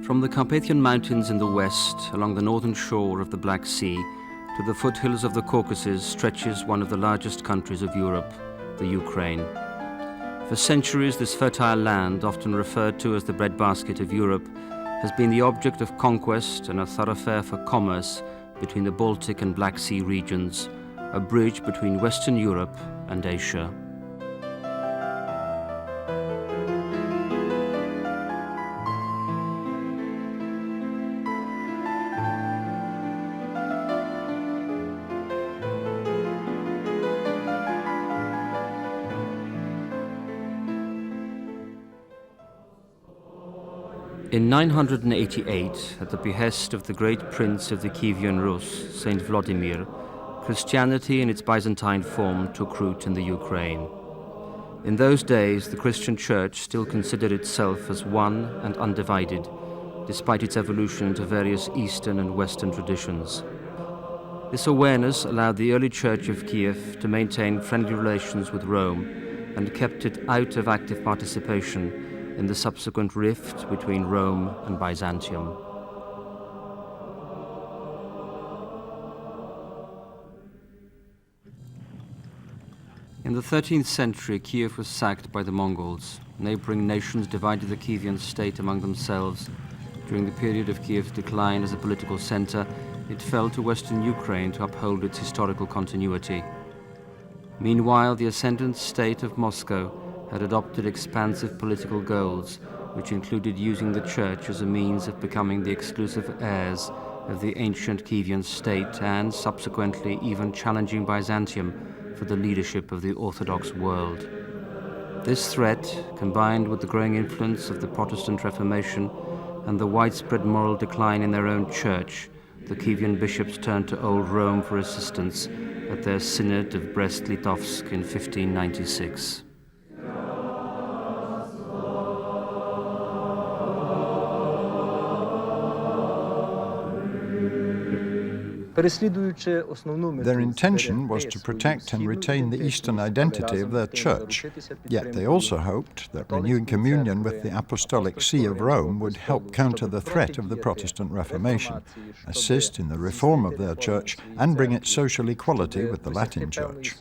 From the Carpathian Mountains in the west, along the northern shore of the Black Sea, to the foothills of the Caucasus stretches one of the largest countries of Europe, the Ukraine. For centuries, this fertile land, often referred to as the breadbasket of Europe, has been the object of conquest and a thoroughfare for commerce between the Baltic and Black Sea regions, a bridge between Western Europe and Asia. In 988, at the behest of the great prince of the Kievan Rus, Saint Vladimir, Christianity in its Byzantine form took root in the Ukraine. In those days, the Christian Church still considered itself as one and undivided, despite its evolution into various Eastern and Western traditions. This awareness allowed the early Church of Kiev to maintain friendly relations with Rome and kept it out of active participation in the subsequent rift between Rome and Byzantium. In the 13th century, Kiev was sacked by the Mongols. Neighboring nations divided the Kievan state among themselves. During the period of Kiev's decline as a political center, it fell to Western Ukraine to uphold its historical continuity. Meanwhile, the ascendant state of Moscow had adopted expansive political goals, which included using the Church as a means of becoming the exclusive heirs of the ancient Kievan state and, subsequently, even challenging Byzantium for the leadership of the Orthodox world. This threat, combined with the growing influence of the Protestant Reformation and the widespread moral decline in their own church, the Kievan bishops turned to Old Rome for assistance at their Synod of Brest-Litovsk in 1596. Their intention was to protect and retain the Eastern identity of their church, yet they also hoped that renewing communion with the Apostolic See of Rome would help counter the threat of the Protestant Reformation, assist in the reform of their church, and bring it social equality with the Latin Church.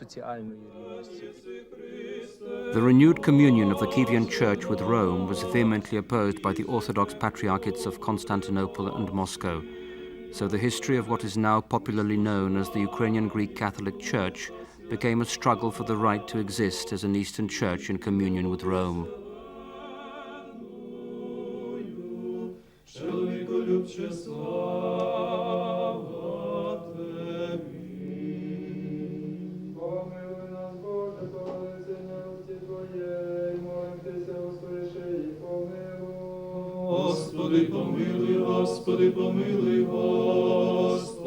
The renewed communion of the Kievan Church with Rome was vehemently opposed by the Orthodox Patriarchates of Constantinople and Moscow. So the history of what is now popularly known as the Ukrainian Greek Catholic Church became a struggle for the right to exist as an Eastern Church in communion with Rome. Господи, помилуй, Господи, помилуй, Господи,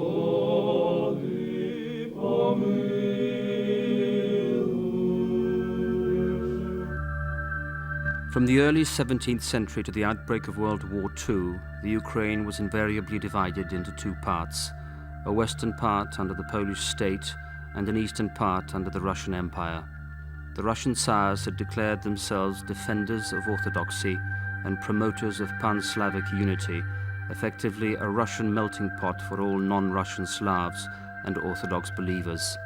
помилуй. From the early 17th century to the outbreak of World War II, the Ukraine was invariably divided into two parts, a western part under the Polish state and an eastern part under the Russian Empire. The Russian Tsars had declared themselves defenders of orthodoxy and promoters of pan-Slavic unity, effectively a Russian melting pot for all non-Russian Slavs and Orthodox believers.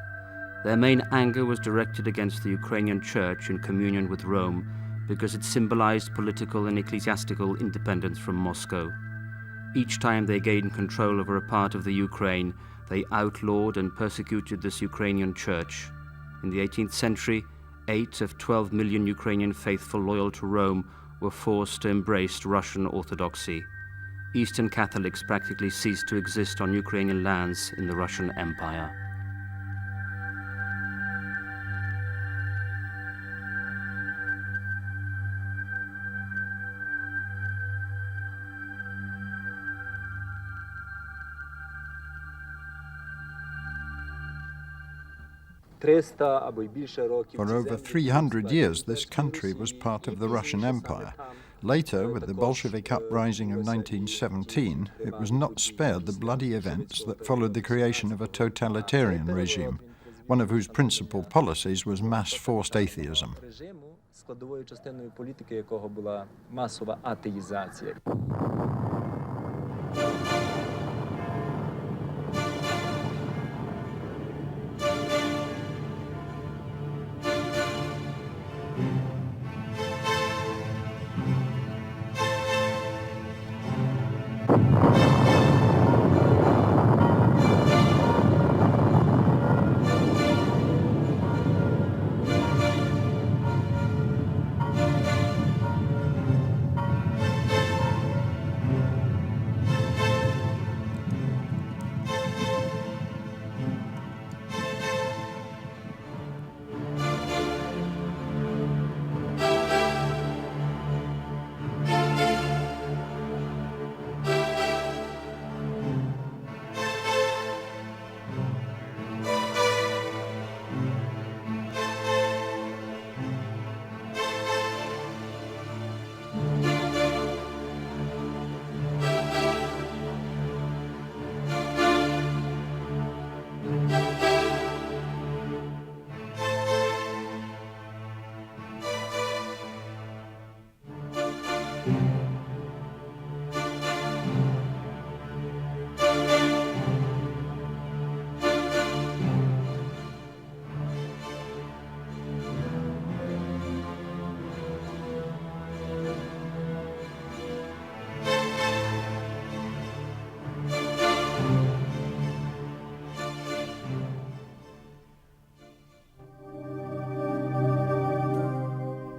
Their main anger was directed against the Ukrainian Church in communion with Rome because it symbolized political and ecclesiastical independence from Moscow. Each time they gained control over a part of the Ukraine, they outlawed and persecuted this Ukrainian Church. In the 18th century, 8 of 12 million Ukrainian faithful loyal to Rome were forced to embrace Russian Orthodoxy. Eastern Catholics practically ceased to exist on Ukrainian lands in the Russian Empire. For over 300 years, this country was part of the Russian Empire. Later, with the Bolshevik uprising of 1917, it was not spared the bloody events that followed the creation of a totalitarian regime, one of whose principal policies was mass forced atheism. Складовою частиною політики якого була масова атеїзація.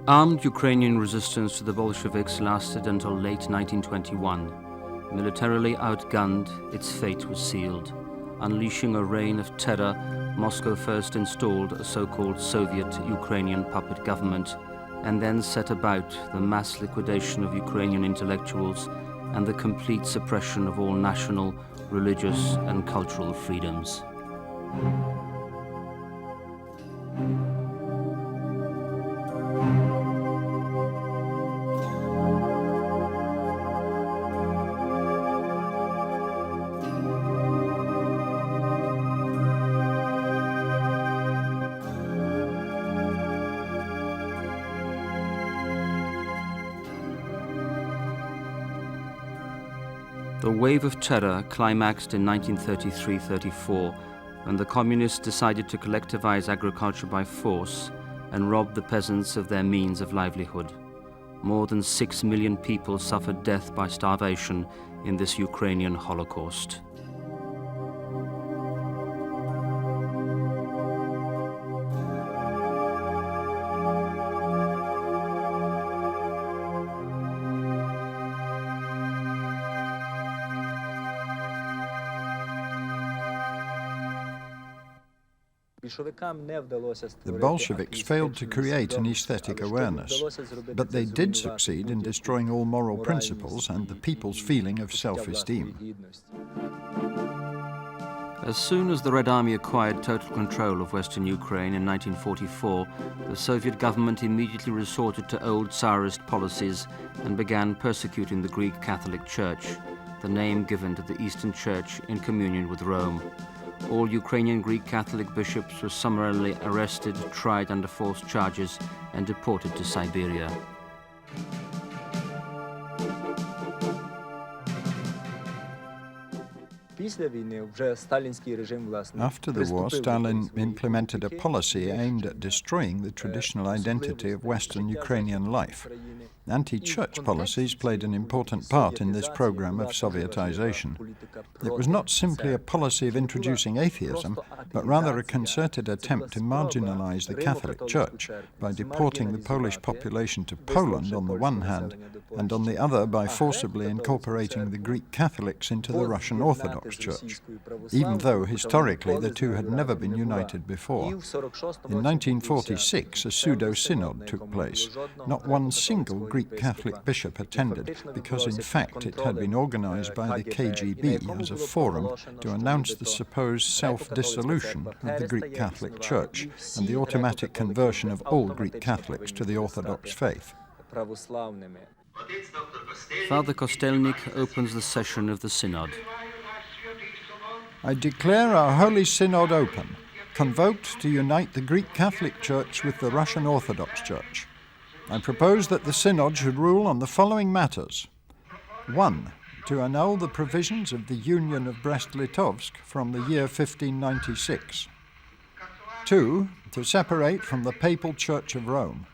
Armed Ukrainian resistance to the Bolsheviks lasted until late 1921. Militarily outgunned, its fate was sealed. Unleashing a reign of terror, Moscow first installed a so-called Soviet Ukrainian puppet government and then set about the mass liquidation of Ukrainian intellectuals and the complete suppression of all national, religious and cultural freedoms. The wave of terror climaxed in 1933-34 when the communists decided to collectivize agriculture by force and rob the peasants of their means of livelihood. More than 6 million people suffered death by starvation in this Ukrainian Holocaust. The Bolsheviks failed to create an aesthetic awareness, but they did succeed in destroying all moral principles and the people's feeling of self-esteem. As soon as the Red Army acquired total control of Western Ukraine in 1944, the Soviet government immediately resorted to old Tsarist policies and began persecuting the Greek Catholic Church, the name given to the Eastern Church in communion with Rome. All Ukrainian Greek Catholic bishops were summarily arrested, tried under false charges, and deported to Siberia. After the war, Stalin implemented a policy aimed at destroying the traditional identity of Western Ukrainian life. Anti-church policies played an important part in this program of Sovietization. It was not simply a policy of introducing atheism, but rather a concerted attempt to marginalize the Catholic Church by deporting the Polish population to Poland on the one hand, and on the other by forcibly incorporating the Greek Catholics into the Russian Orthodox Church, even though historically the two had never been united before. In 1946, a Pseudo-Synod took place. Not one single Greek Catholic bishop attended, because in fact it had been organized by the KGB as a forum to announce the supposed self-dissolution of the Greek Catholic Church and the automatic conversion of all Greek Catholics to the Orthodox faith. Father Kostelnik opens the session of the Synod. I declare our Holy Synod open, convoked to unite the Greek Catholic Church with the Russian Orthodox Church. I propose that the Synod should rule on the following matters. 1. to annul the provisions of the Union of Brest-Litovsk from the year 1596. 2. To separate from the Papal Church of Rome.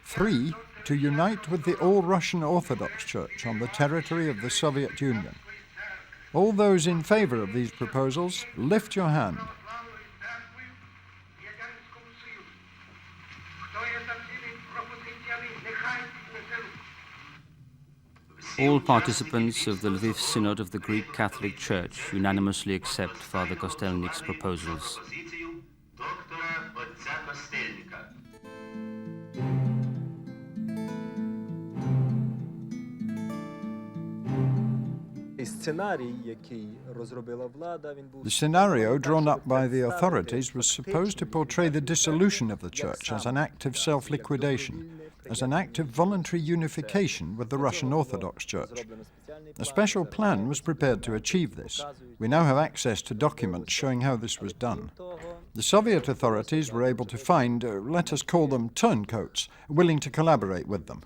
3. To unite with the All-Russian Orthodox Church on the territory of the Soviet Union. All those in favour of these proposals, lift your hand. All participants of the Lviv Synod of the Greek Catholic Church unanimously accept Father Kostelnik's proposals. The scenario drawn up by the authorities was supposed to portray the dissolution of the Church as an act of self-liquidation, as an act of voluntary unification with the Russian Orthodox Church. A special plan was prepared to achieve this. We now have access to documents showing how this was done. The Soviet authorities were able to find, let us call them turncoats, willing to collaborate with them.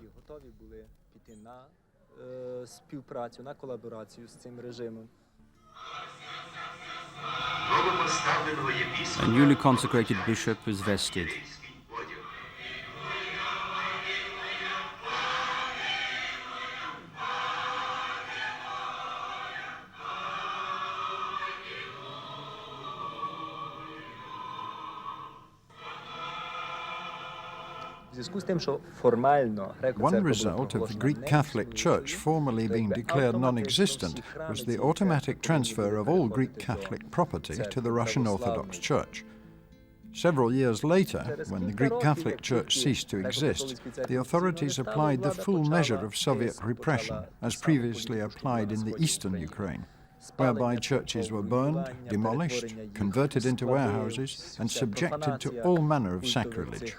A newly consecrated bishop is vested. One result of the Greek Catholic Church formally being declared non-existent was the automatic transfer of all Greek Catholic property to the Russian Orthodox Church. Several years later, when the Greek Catholic Church ceased to exist, the authorities applied the full measure of Soviet repression, as previously applied in the eastern Ukraine, whereby churches were burned, demolished, converted into warehouses, and subjected to all manner of sacrilege.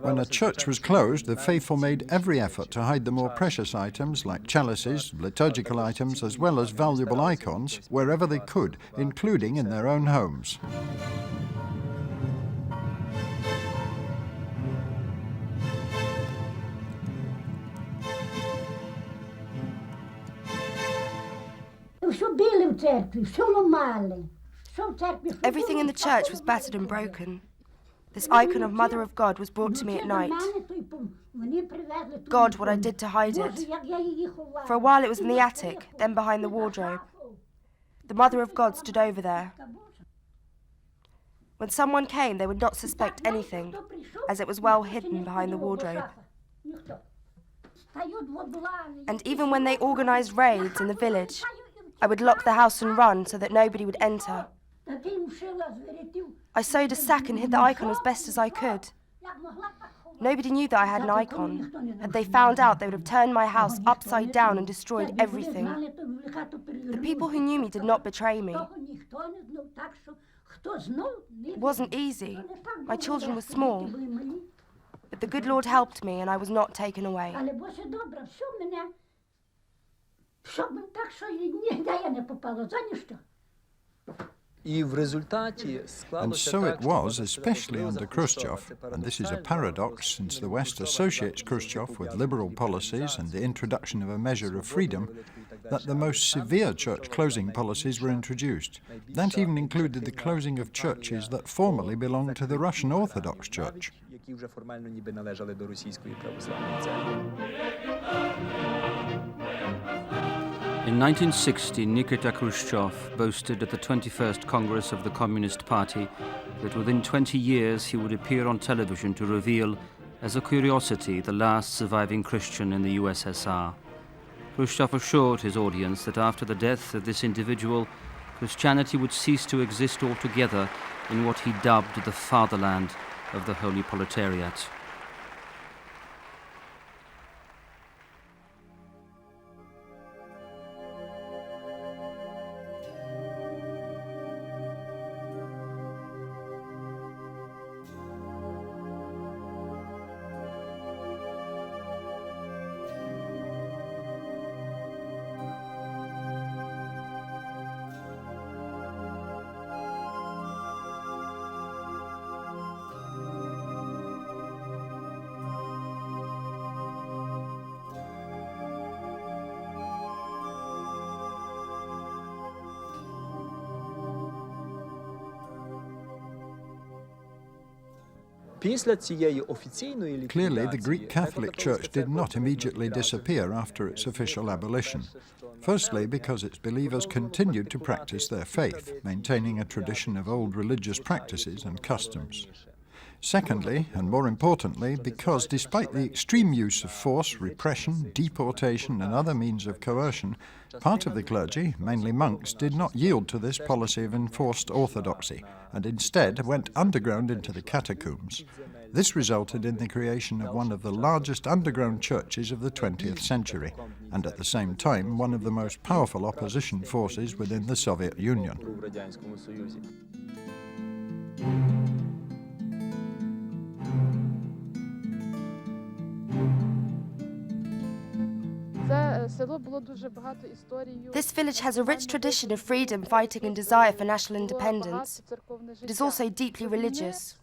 When a church was closed, the faithful made every effort to hide the more precious items like chalices, liturgical items, as well as valuable icons, wherever they could, including in their own homes. Everything in the church was battered and broken. This icon of Mother of God was brought to me at night. God, what I did to hide it. For a while it was in the attic, then behind the wardrobe. The Mother of God stood over there. When someone came, they would not suspect anything, as it was well hidden behind the wardrobe. And even when they organized raids in the village, I would lock the house and run so that nobody would enter. I sewed a sack and hid the icon as best as I could. Nobody knew that I had an icon. Had they found out, they would have turned my house upside down and destroyed everything. The people who knew me did not betray me. It wasn't easy. My children were small. But the good Lord helped me and I was not taken away. And so it was, especially under Khrushchev, and this is a paradox since the West associates Khrushchev with liberal policies and the introduction of a measure of freedom, that the most severe church closing policies were introduced. That even included the closing of churches that formerly belonged to the Russian Orthodox Church. In 1960, Nikita Khrushchev boasted at the 21st Congress of the Communist Party that within 20 years he would appear on television to reveal, as a curiosity, the last surviving Christian in the USSR. Khrushchev assured his audience that after the death of this individual, Christianity would cease to exist altogether in what he dubbed the fatherland of the Holy Proletariat. Clearly, the Greek Catholic Church did not immediately disappear after its official abolition. Firstly, because its believers continued to practice their faith, maintaining a tradition of old religious practices and customs. Secondly, and more importantly, because despite the extreme use of force, repression, deportation and other means of coercion, part of the clergy, mainly monks, did not yield to this policy of enforced orthodoxy and instead went underground into the catacombs. This resulted in the creation of one of the largest underground churches of the 20th century and at the same time one of the most powerful opposition forces within the Soviet Union. This village has a rich tradition of freedom, fighting and desire for national independence. It is also deeply religious.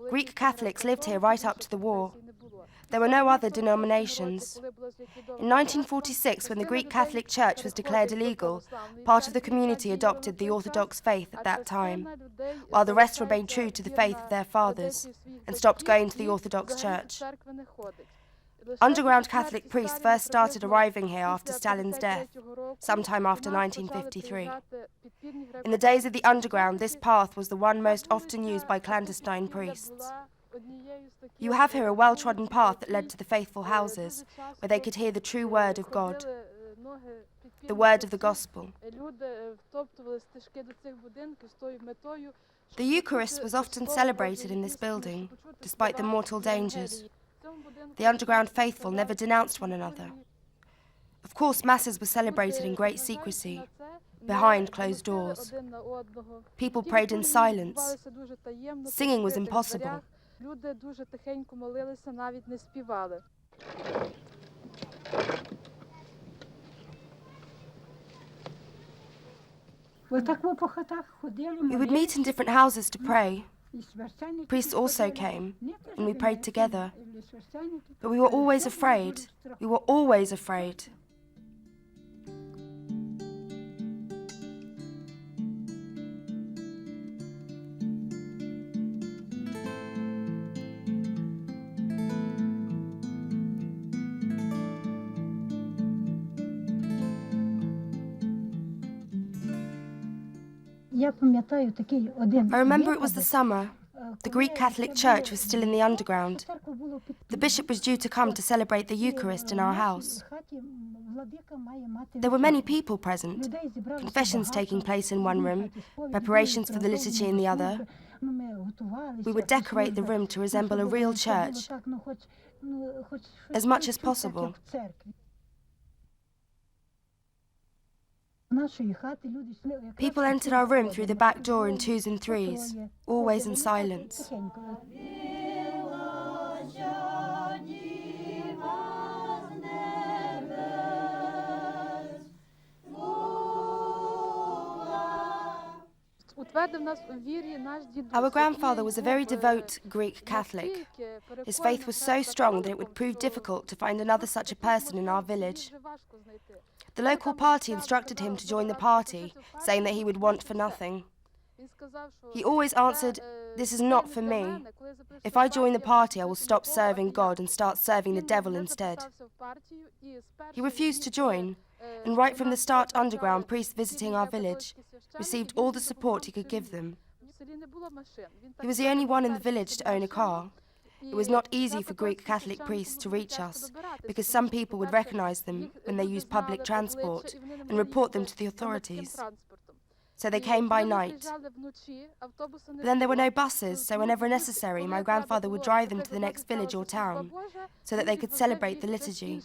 Greek Catholics lived here right up to the war. There were no other denominations. In 1946, when the Greek Catholic Church was declared illegal, part of the community adopted the Orthodox faith at that time, while the rest remained true to the faith of their fathers and stopped going to the Orthodox Church. Underground Catholic priests first started arriving here after Stalin's death, sometime after 1953. In the days of the underground, this path was the one most often used by clandestine priests. You have here a well-trodden path that led to the faithful houses, where they could hear the true word of God, the word of the gospel. The Eucharist was often celebrated in this building, despite the mortal dangers. The underground faithful never denounced one another. Of course, masses were celebrated in great secrecy, behind closed doors. People prayed in silence. Singing was impossible. We would meet in different houses to pray. Priests also came, and we prayed together. But we were always afraid. We were always afraid. I remember it was the summer. The Greek Catholic Church was still in the underground. The bishop was due to come to celebrate the Eucharist in our house. There were many people present, confessions taking place in one room, preparations for the liturgy in the other. We would decorate the room to resemble a real church, as much as possible. People entered our room through the back door in twos and threes, always in silence. Our grandfather was a very devout Greek Catholic. His faith was so strong that it would prove difficult to find another such a person in our village. The local party instructed him to join the party, saying that he would want for nothing. He always answered, "This is not for me. If I join the party, I will stop serving God and start serving the devil instead." He refused to join, and right from the start, underground priests visiting our village received all the support he could give them. He was the only one in the village to own a car. It was not easy for Greek Catholic priests to reach us, because some people would recognize them when they used public transport and report them to the authorities. So they came by night. But then there were no buses, so whenever necessary, my grandfather would drive them to the next village or town, so that they could celebrate the liturgy.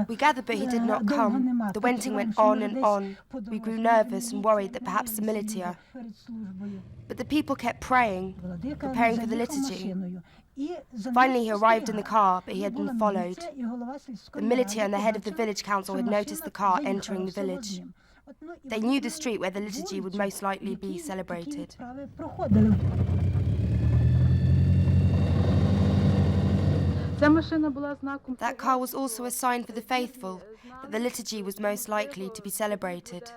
We gathered, but he did not come. The wenting went on and on. We grew nervous and worried that perhaps the militia. But the people kept praying, preparing for the liturgy. Finally, he arrived in the car, but he had been followed. The militia and the head of the village council had noticed the car entering the village. They knew the street where the liturgy would most likely be celebrated. That car was also a sign for the faithful that the liturgy was most likely to be celebrated.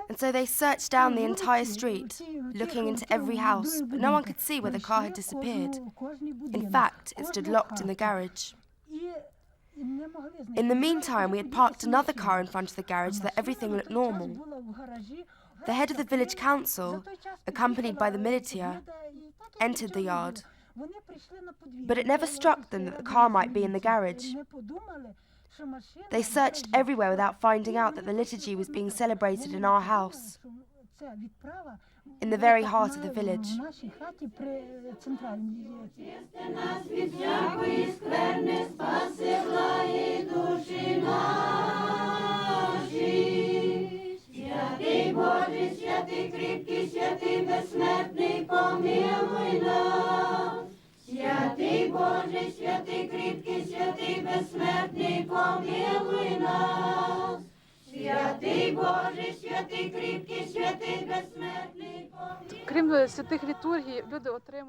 And so they searched down the entire street, looking into every house, but no one could see where the car had disappeared. In fact, it stood locked in the garage. In the meantime, we had parked another car in front of the garage so that everything looked normal. The head of the village council, accompanied by the militia, entered the yard. But it never struck them that the car might be in the garage. They searched everywhere without finding out that the liturgy was being celebrated in our house, in the very heart of the village.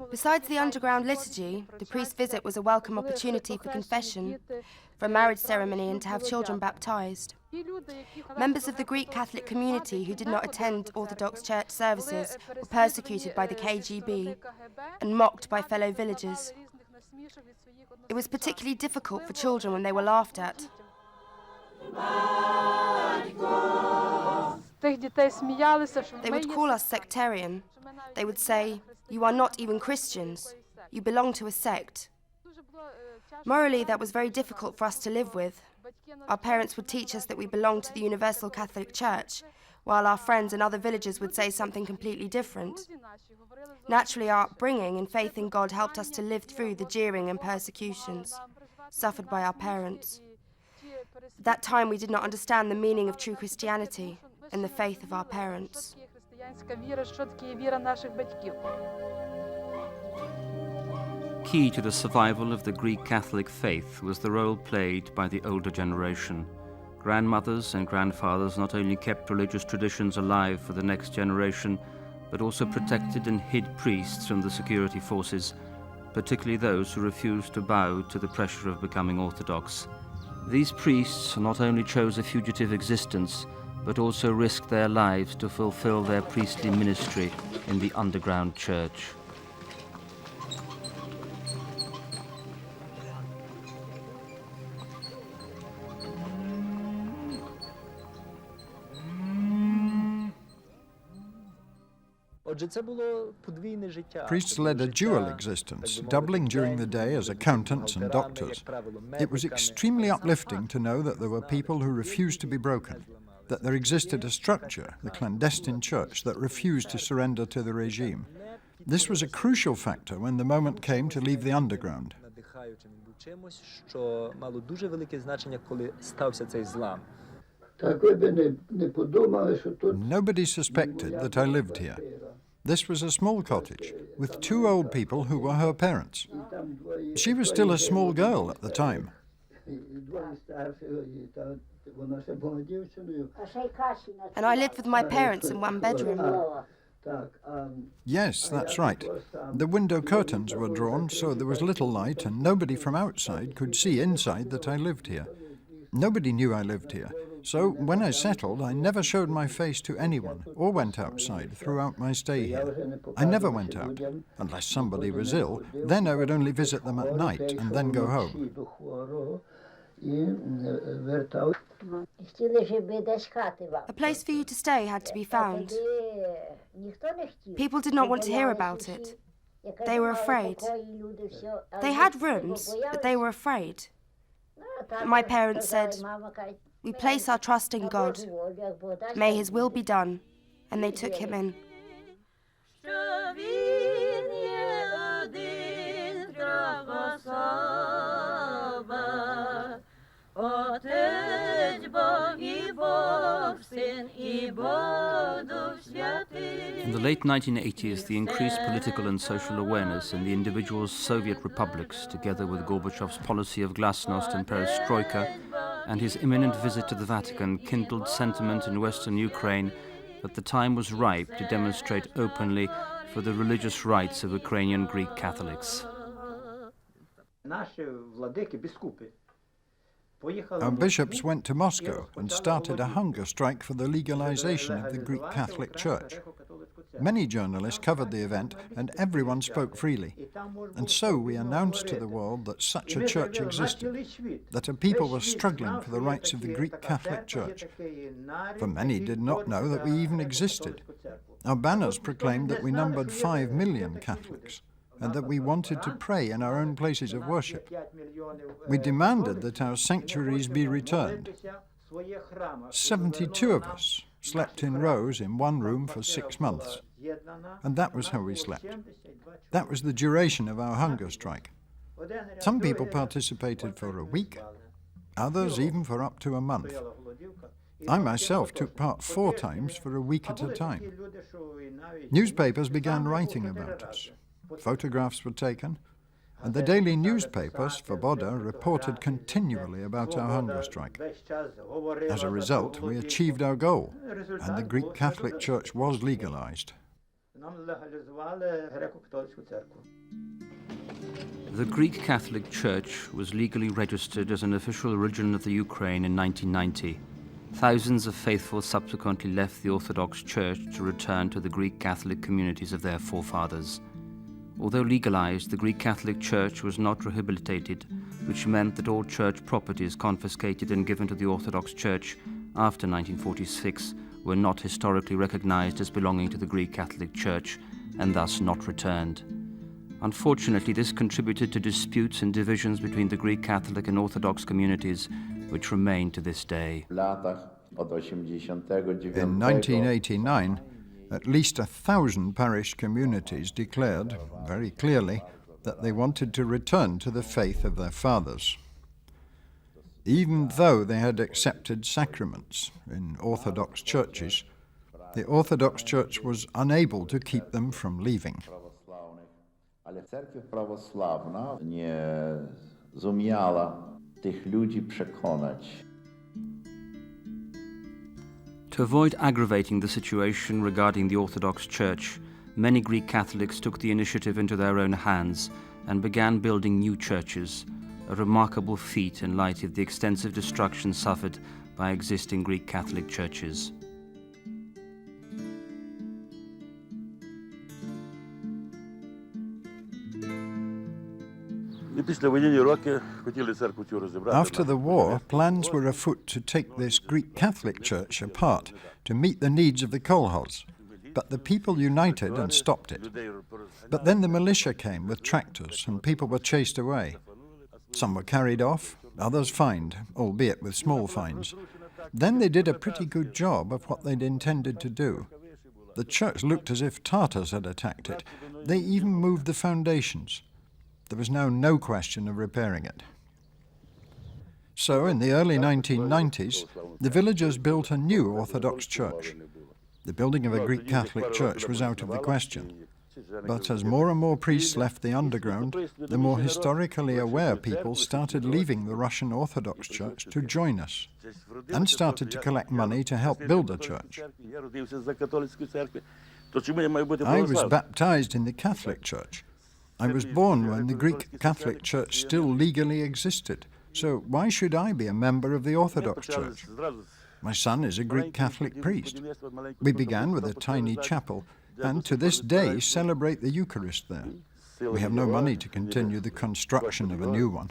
Besides the underground liturgy, the priest's visit was a welcome opportunity for confession, for a marriage ceremony, and to have children baptized. Members of the Greek Catholic community who did not attend Orthodox Church services were persecuted by the KGB and mocked by fellow villagers. It was particularly difficult for children when they were laughed at. They would call us sectarian. They would say, "You are not even Christians. You belong to a sect." Morally, that was very difficult for us to live with. Our parents would teach us that we belonged to the Universal Catholic Church, while our friends and other villagers would say something completely different. Naturally, our upbringing and faith in God helped us to live through the jeering and persecutions suffered by our parents. At that time, we did not understand the meaning of true Christianity and the faith of our parents. Key to the survival of the Greek Catholic faith was the role played by the older generation. Grandmothers and grandfathers not only kept religious traditions alive for the next generation, but also protected and hid priests from the security forces, particularly those who refused to bow to the pressure of becoming Orthodox. These priests not only chose a fugitive existence, but also risked their lives to fulfill their priestly ministry in the underground church. Priests led a dual existence, doubling during the day as accountants and doctors. It was extremely uplifting to know that there were people who refused to be broken, that there existed a structure, the clandestine church, that refused to surrender to the regime. This was a crucial factor when the moment came to leave the underground. Nobody suspected that I lived here. This was a small cottage with two old people who were her parents. She was still a small girl at the time. And I lived with my parents in one bedroom. Yes, that's right. The window curtains were drawn so there was little light and nobody from outside could see inside that I lived here. Nobody knew I lived here. So when I settled, I never showed my face to anyone or went outside throughout my stay here. I never went out, unless somebody was ill. Then I would only visit them at night and then go home. A place for you to stay had to be found. People did not want to hear about it. They were afraid. They had rooms, but they were afraid. My parents said, "We place our trust in God. May His will be done." And they took him in. In the late 1980s, the increased political and social awareness in the individual Soviet republics, together with Gorbachev's policy of glasnost and perestroika, and his imminent visit to the Vatican, kindled sentiment in Western Ukraine that the time was ripe to demonstrate openly for the religious rights of Ukrainian Greek Catholics. Our bishops went to Moscow and started a hunger strike for the legalization of the Greek Catholic Church. Many journalists covered the event and everyone spoke freely. And so we announced to the world that such a church existed, that a people were struggling for the rights of the Greek Catholic Church. For many did not know that we even existed. Our banners proclaimed that we numbered 5 million Catholics and that we wanted to pray in our own places of worship. We demanded that our sanctuaries be returned. 72 of us slept in rows in one room for 6 months. And that was how we slept. That was the duration of our hunger strike. Some people participated for a week, others even for up to a month. I myself took part 4 times for a week at a time. Newspapers began writing about us. Photographs were taken, and the daily newspapers, Svoboda, reported continually about our hunger strike. As a result, we achieved our goal, and the Greek Catholic Church was legalized. The Greek Catholic Church was legally registered as an official religion of the Ukraine in 1990. Thousands of faithful subsequently left the Orthodox Church to return to the Greek Catholic communities of their forefathers. Although legalized, the Greek Catholic Church was not rehabilitated, which meant that all church properties confiscated and given to the Orthodox Church after 1946 were not historically recognized as belonging to the Greek Catholic Church and thus not returned. Unfortunately, this contributed to disputes and divisions between the Greek Catholic and Orthodox communities, which remain to this day. In 1989, at least 1,000 parish communities declared, very clearly, that they wanted to return to the faith of their fathers. Even though they had accepted sacraments in Orthodox churches, the Orthodox Church was unable to keep them from leaving. To avoid aggravating the situation regarding the Orthodox Church, many Greek Catholics took the initiative into their own hands and began building new churches, a remarkable feat in light of the extensive destruction suffered by existing Greek Catholic churches. After the war, plans were afoot to take this Greek Catholic Church apart to meet the needs of the kolkhoz, but the people united and stopped it. But then the militia came with tractors and people were chased away. Some were carried off, others fined, albeit with small fines. Then they did a pretty good job of what they'd intended to do. The church looked as if Tartars had attacked it. They even moved the foundations. There was now no question of repairing it. So, in the early 1990s, the villagers built a new Orthodox church. The building of a Greek Catholic church was out of the question. But as more and more priests left the underground, the more historically aware people started leaving the Russian Orthodox Church to join us, and started to collect money to help build a church. I was baptized in the Catholic Church. I was born when the Greek Catholic Church still legally existed, so why should I be a member of the Orthodox Church? My son is a Greek Catholic priest. We began with a tiny chapel, and to this day celebrate the Eucharist there. We have no money to continue the construction of a new one.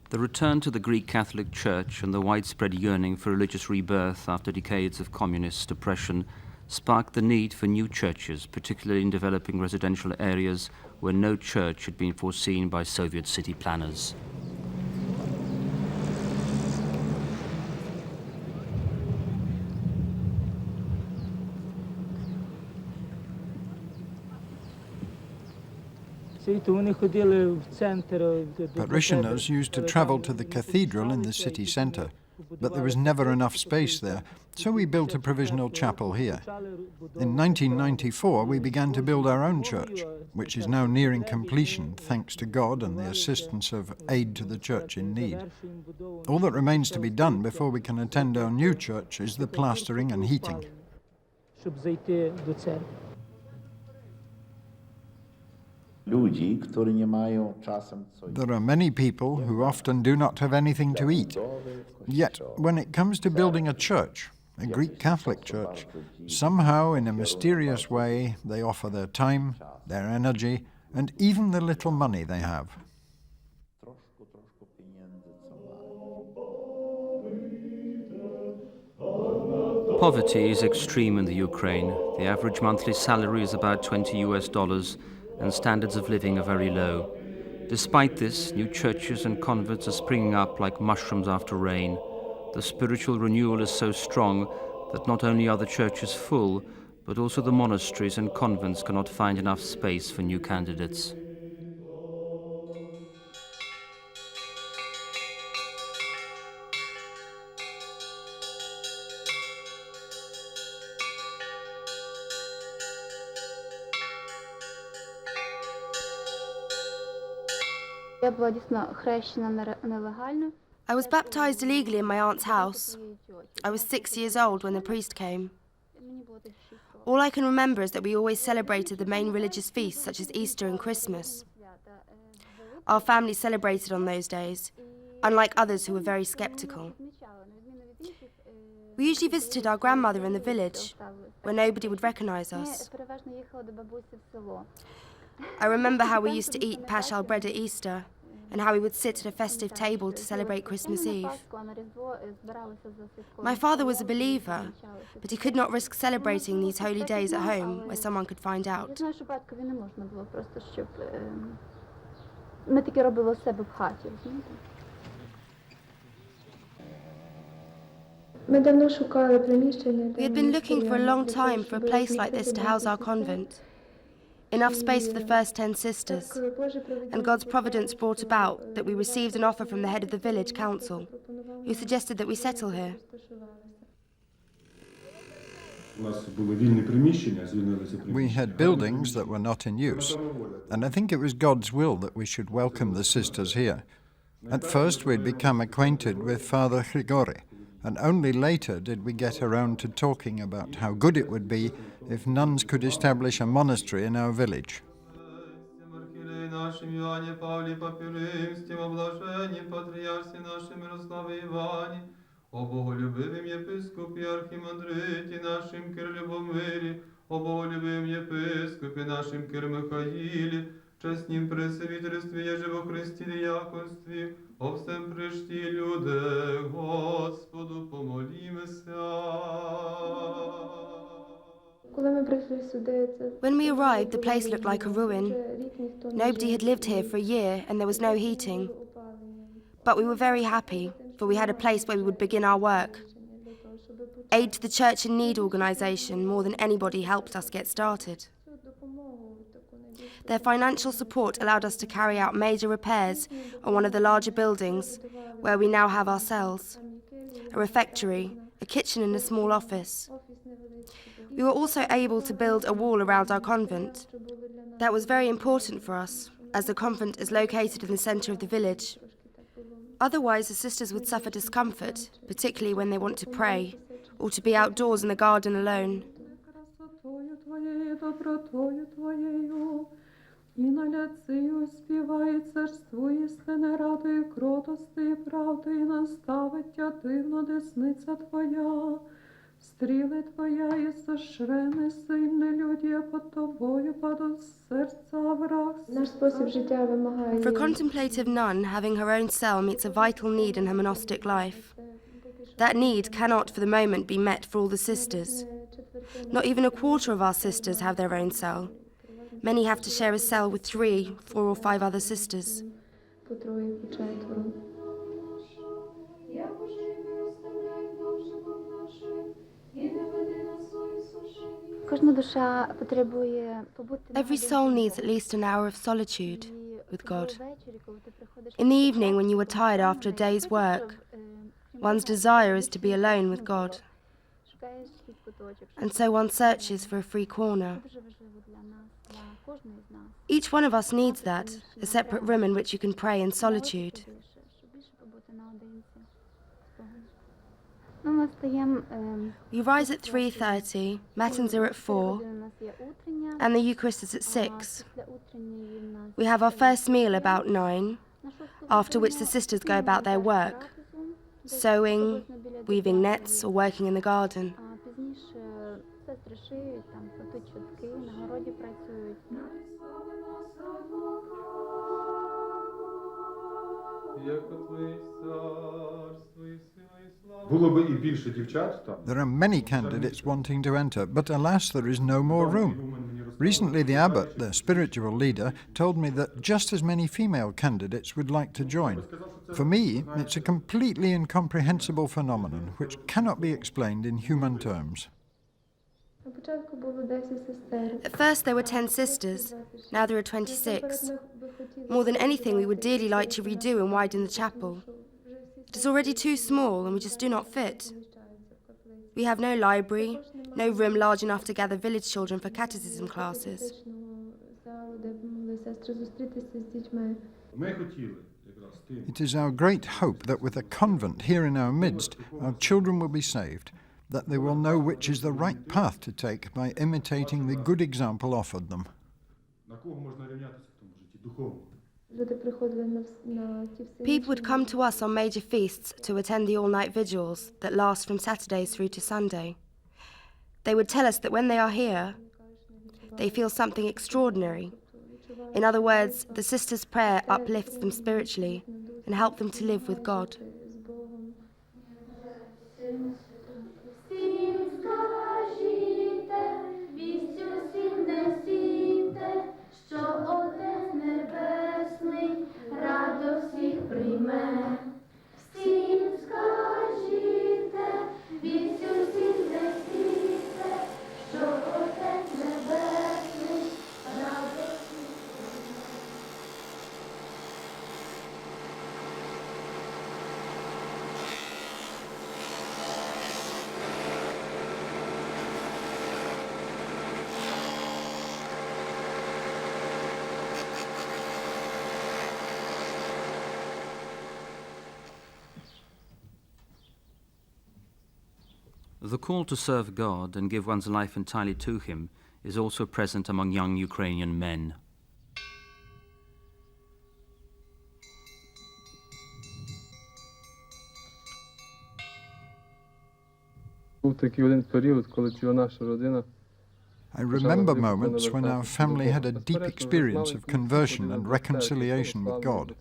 The return to the Greek Catholic Church and the widespread yearning for religious rebirth after decades of communist oppression sparked the need for new churches, particularly in developing residential areas where no church had been foreseen by Soviet city planners. Parishioners used to travel to the cathedral in the city centre, but there was never enough space there, so we built a provisional chapel here. In 1994, we began to build our own church, which is now nearing completion thanks to God and the assistance of Aid to the Church in Need. All that remains to be done before we can attend our new church is the plastering and heating. There are many people who often do not have anything to eat. Yet, when it comes to building a church, a Greek Catholic Church, somehow in a mysterious way they offer their time, their energy, and even the little money they have. Poverty is extreme in the Ukraine. The average monthly salary is about $20 and standards of living are very low. Despite this, new churches and convents are springing up like mushrooms after rain. The spiritual renewal is so strong that not only are the churches full, but also the monasteries and convents cannot find enough space for new candidates. I was baptized illegally in my aunt's house. I was 6 years old when the priest came. All I can remember is that we always celebrated the main religious feasts such as Easter and Christmas. Our family celebrated on those days, unlike others who were very skeptical. We usually visited our grandmother in the village, where nobody would recognize us. I remember how we used to eat pashal bread at Easter, and how we would sit at a festive table to celebrate Christmas Eve. My father was a believer, but he could not risk celebrating these holy days at home where someone could find out. We had been looking for a long time for a place like this to house our convent. Enough space for the first 10 sisters, and God's providence brought about that we received an offer from the head of the village council, who suggested that we settle here. We had buildings that were not in use, and I think it was God's will that we should welcome the sisters here. At first we'd become acquainted with Father Grigori, and only later did we get around to talking about how good it would be if nuns could establish a monastery in our village. О боголюбивім єпископі архімандриті нашим Кир Любомирі, о боголюбивім єпископі нашим Кир Михаїлі, чеснім пресвітерстві, єже во Христі діяконстві, о всем пришті люди, Господу помолімося. When we arrived, the place looked like a ruin. Nobody had lived here for a year and there was no heating. But we were very happy, for we had a place where we would begin our work. Aid to the Church in Need organisation more than anybody helped us get started. Their financial support allowed us to carry out major repairs on one of the larger buildings, where we now have our cells, a refectory, a kitchen and a small office. We were also able to build a wall around our convent. That was very important for us, as the convent is located in the centre of the village. Otherwise, the sisters would suffer discomfort, particularly when they want to pray, or to be outdoors in the garden alone. І на ляцию співає царство істини, радою кротости і правди, і наставить тя дивно десниця твоя. Стріли твоя і сошрене сильне людя под тобою падуть з серця враг. Наш спосіб життя вимагає. For a contemplative nun, having her own cell meets a vital need in her monastic life. That need cannot for the moment be met for all the sisters. Not even a quarter of our sisters have their own cell. Many have to share a cell with 3, 4 or 5 other sisters. По троє, по четверо. Every soul needs at least an hour of solitude with God. In the evening, when you are tired after a day's work, one's desire is to be alone with God. And so one searches for a free corner. Each one of us needs that, a separate room in which you can pray in solitude. We rise at 3:30, Matins are at 4, and the Eucharist is at 6. We have our first meal about 9, after which the sisters go about their work, sewing, weaving nets, or working in the garden. There are many candidates wanting to enter, but alas, there is no more room. Recently, the abbot, the spiritual leader, told me that just as many female candidates would like to join. For me, it's a completely incomprehensible phenomenon which cannot be explained in human terms. At first there were 10 sisters, now there are 26. More than anything, we would dearly like to redo and widen the chapel. It is already too small and we just do not fit. We have no library, no room large enough to gather village children for catechism classes. It is our great hope that with a convent here in our midst, our children will be saved, that they will know which is the right path to take by imitating the good example offered them. People would come to us on major feasts to attend the all-night vigils that last from Saturday through to Sunday. They would tell us that when they are here, they feel something extraordinary. In other words, the sisters' prayer uplifts them spiritually and helps them to live with God. The call to serve God and give one's life entirely to Him is also present among young Ukrainian men. I remember moments when our family had a deep experience of conversion and reconciliation with God.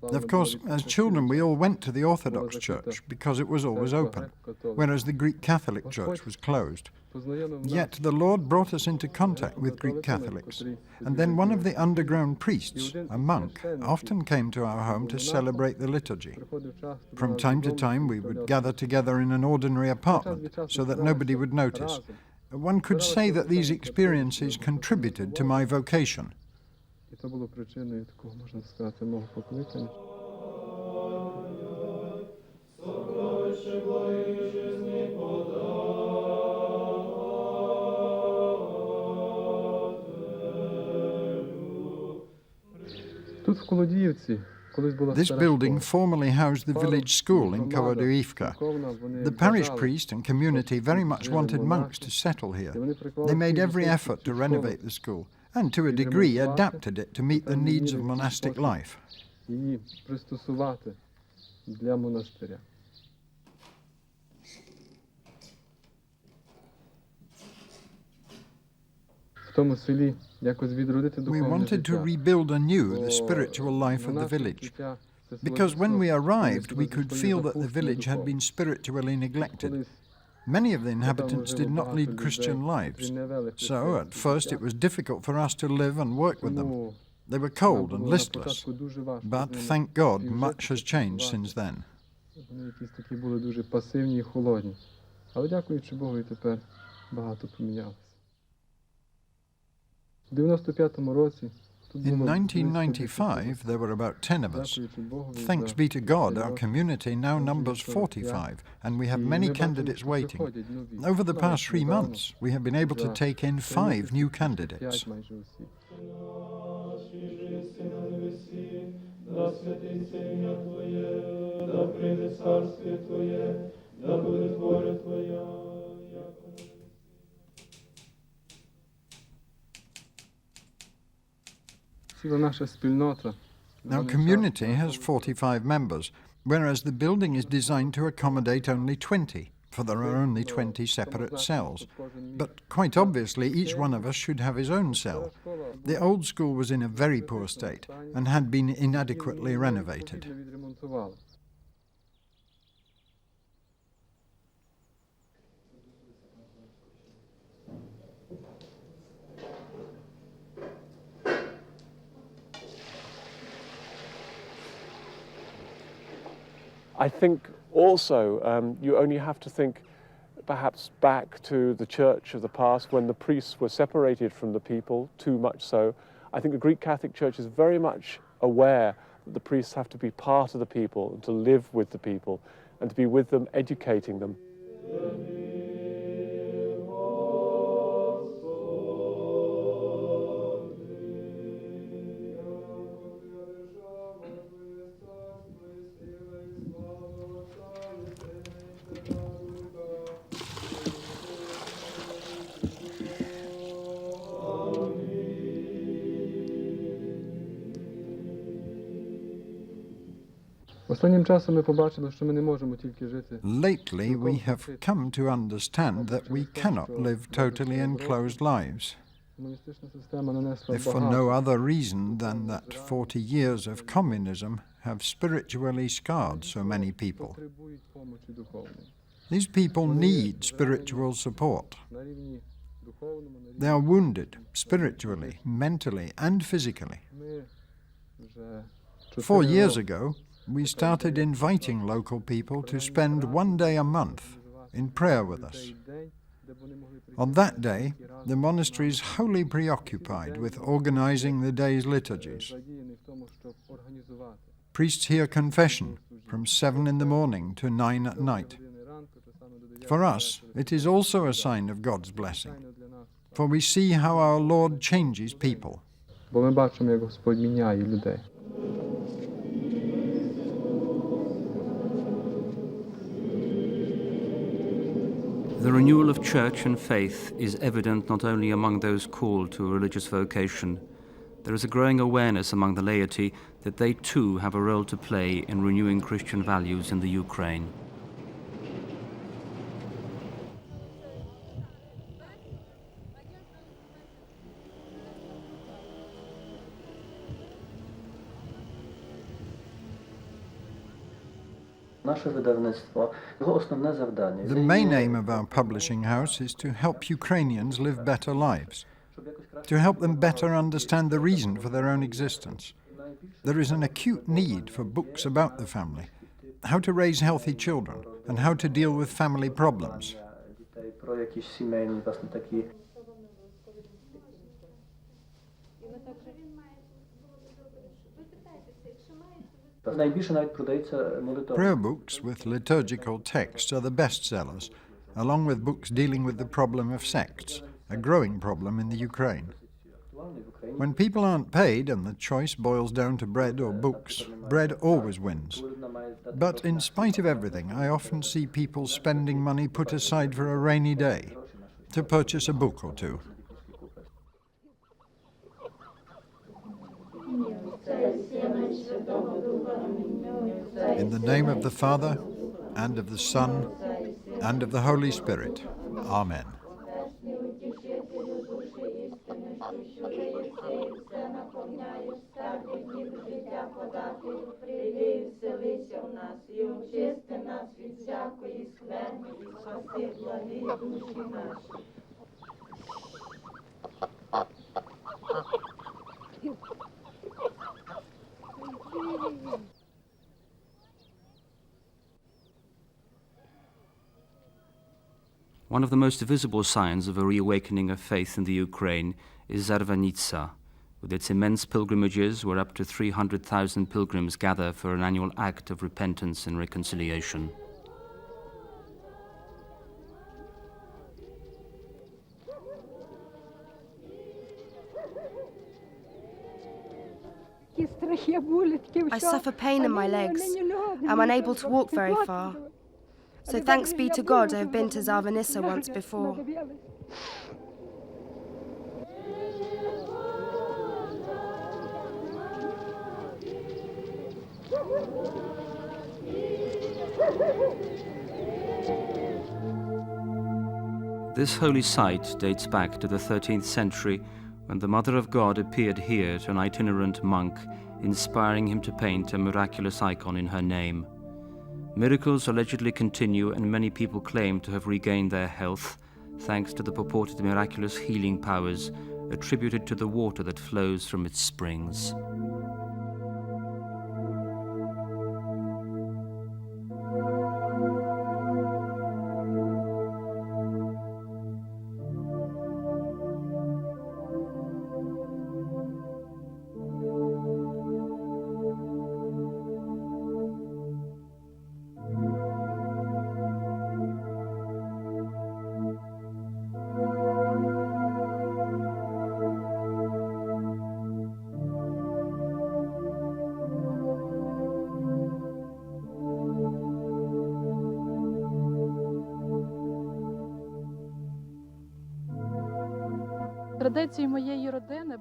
Of course, as children we all went to the Orthodox Church because it was always open, whereas the Greek Catholic Church was closed. Yet the Lord brought us into contact with Greek Catholics, and then one of the underground priests, a monk, often came to our home to celebrate the liturgy. From time to time we would gather together in an ordinary apartment so that nobody would notice. One could say that these experiences contributed to my vocation. This building formerly housed the village school in Kowadyivka. The parish priest and community very much wanted monks to settle here. They made every effort to renovate the school and to a degree adapted it to meet the needs of monastic life. We wanted to rebuild anew the spiritual life of the village, because when we arrived we could feel that the village had been spiritually neglected. Many of the inhabitants did not lead Christian lives, so at first it was difficult for us to live and work with them. They were cold and listless, but thank God much has changed since then. In 1995, there were about 10 of us. Thanks be to God, our community now numbers 45, and we have many candidates waiting. Over the past 3 months, we have been able to take in 5 new candidates. Our community has 45 members, whereas the building is designed to accommodate only 20, for there are only 20 separate cells. But quite obviously, each one of us should have his own cell. The old school was in a very poor state and had been inadequately renovated. I think also you only have to think perhaps back to the church of the past when the priests were separated from the people, too much so. I think the Greek Catholic Church is very much aware that the priests have to be part of the people and to live with the people and to be with them, educating them. Lately, we have come to understand that we cannot live totally enclosed lives. If for no other reason than that 40 years of communism have spiritually scarred so many people. These people need spiritual support. They are wounded spiritually, mentally, and physically. 4 years ago, we started inviting local people to spend 1 day a month in prayer with us. On that day, the monastery is wholly preoccupied with organizing the day's liturgies. Priests hear confession from 7 in the morning to 9 at night. For us, it is also a sign of God's blessing, for we see how our Lord changes people. The renewal of church and faith is evident not only among those called to a religious vocation. There is a growing awareness among the laity that they too have a role to play in renewing Christian values in the Ukraine. The main aim of our publishing house is to help Ukrainians live better lives, to help them better understand the reason for their own existence. There is an acute need for books about the family, how to raise healthy children, and how to deal with family problems. Prayer books with liturgical texts are the best sellers, along with books dealing with the problem of sects, a growing problem in the Ukraine. When people aren't paid and the choice boils down to bread or books, bread always wins. But in spite of everything, I often see people spending money put aside for a rainy day to purchase a book or two. In the name of the Father, and of the Son, and of the Holy Spirit. Amen. One of the most visible signs of a reawakening of faith in the Ukraine is Zarvanitsa, with its immense pilgrimages where up to 300,000 pilgrims gather for an annual act of repentance and reconciliation. I suffer pain in my legs. I'm unable to walk very far. So thanks be to God I have been to Zarvanissa once before. This holy site dates back to the 13th century, when the Mother of God appeared here to an itinerant monk, inspiring him to paint a miraculous icon in her name. Miracles allegedly continue, and many people claim to have regained their health thanks to the purported miraculous healing powers attributed to the water that flows from its springs.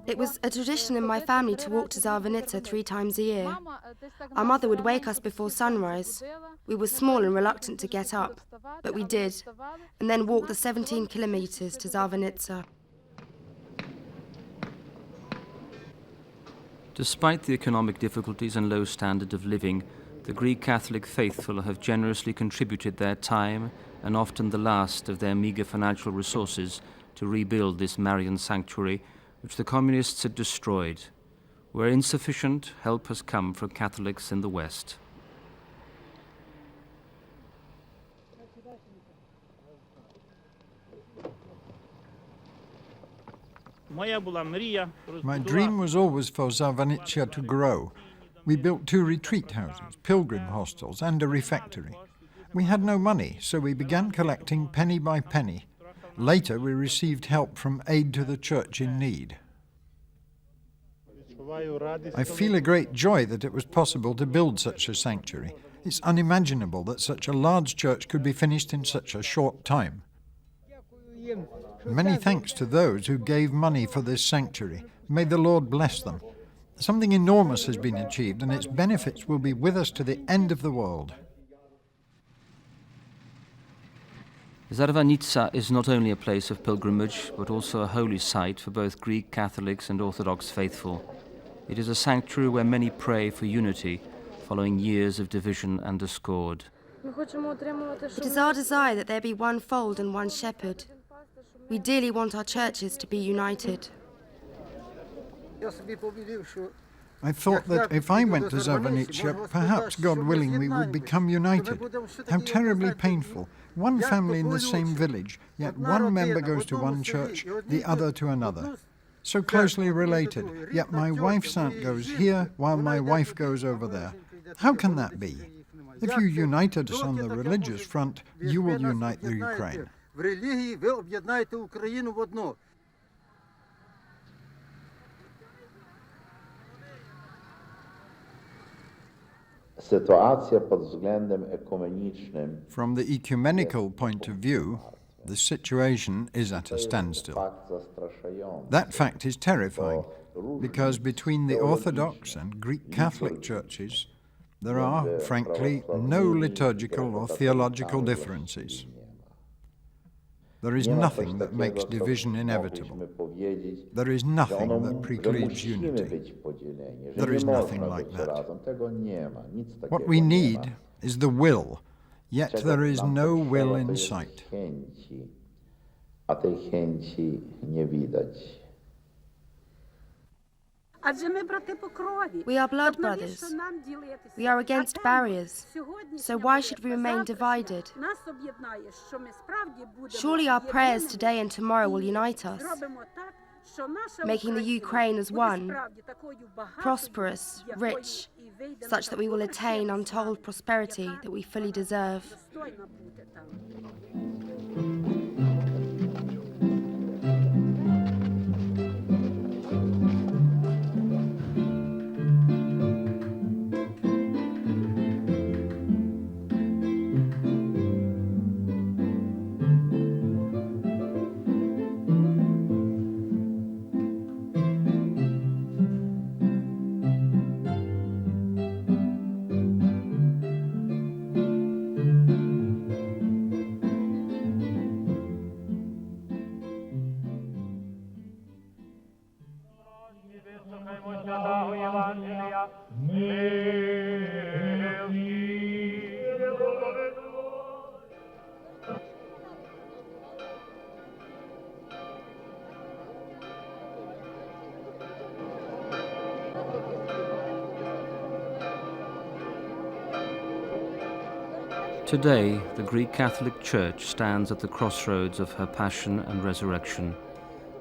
It was a tradition in my family to walk to Zarvanitsa 3 times a year. Our mother would wake us before sunrise. We were small and reluctant to get up, but we did, and then walked the 17 kilometers to Zarvanitsa. Despite the economic difficulties and low standard of living, the Greek Catholic faithful have generously contributed their time and often the last of their meager financial resources to rebuild this Marian sanctuary, which the communists had destroyed. Where insufficient, help has come from Catholics in the West. My dream was always for Zarvanitsa to grow. We built 2 retreat houses, pilgrim hostels, and a refectory. We had no money, so we began collecting penny by penny. Later, we received help from Aid to the Church in Need. I feel a great joy that it was possible to build such a sanctuary. It's unimaginable that such a large church could be finished in such a short time. Many thanks to those who gave money for this sanctuary. May the Lord bless them. Something enormous has been achieved, and its benefits will be with us to the end of the world. Zarvanitsa is not only a place of pilgrimage, but also a holy site for both Greek Catholics and Orthodox faithful. It is a sanctuary where many pray for unity, following years of division and discord. It is our desire that there be one fold and one shepherd. We dearly want our churches to be united. I thought that if I went to Zarvanitsa, perhaps, God willing, we would become united. How terribly painful. One family in the same village, yet one member goes to one church, the other to another. So closely related, yet my wife's aunt goes here while my wife goes over there. How can that be? If you united us on the religious front, you will unite the Ukraine. From the ecumenical point of view, the situation is at a standstill. That fact is terrifying, because between the Orthodox and Greek Catholic churches, there are, frankly, no liturgical or theological differences. There is nothing that makes division inevitable. There is nothing that precludes unity. There is nothing like that. What we need is the will, yet there is no will in sight. We are blood brothers. We are against barriers. So why should we remain divided? Surely our prayers today and tomorrow will unite us, making the Ukraine as one, prosperous, rich, such that we will attain untold prosperity that we fully deserve. Today, the Greek Catholic Church stands at the crossroads of her passion and resurrection.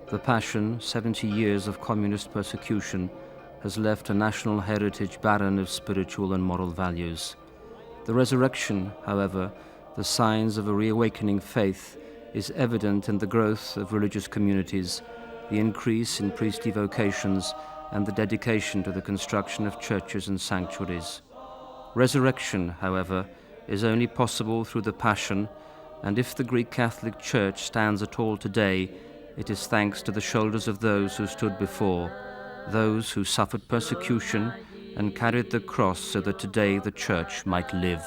The Passion, 70 years of communist persecution, has left a national heritage barren of spiritual and moral values. The resurrection, however, the signs of a reawakening faith, is evident in the growth of religious communities, the increase in priestly vocations, and the dedication to the construction of churches and sanctuaries. Resurrection, however, is only possible through the Passion, and if the Greek Catholic Church stands at all today, it is thanks to the shoulders of those who stood before, those who suffered persecution and carried the cross so that today the Church might live.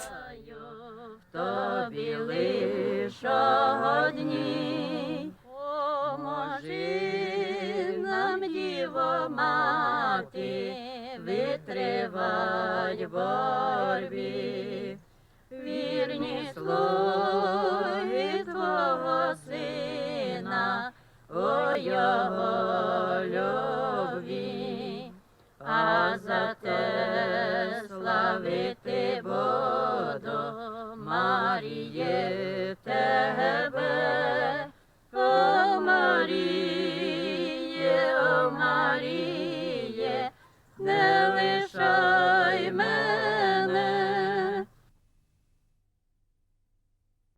Вірні слуги Твого Сина, о Його любві, а за те славити буду, Маріє, Тебе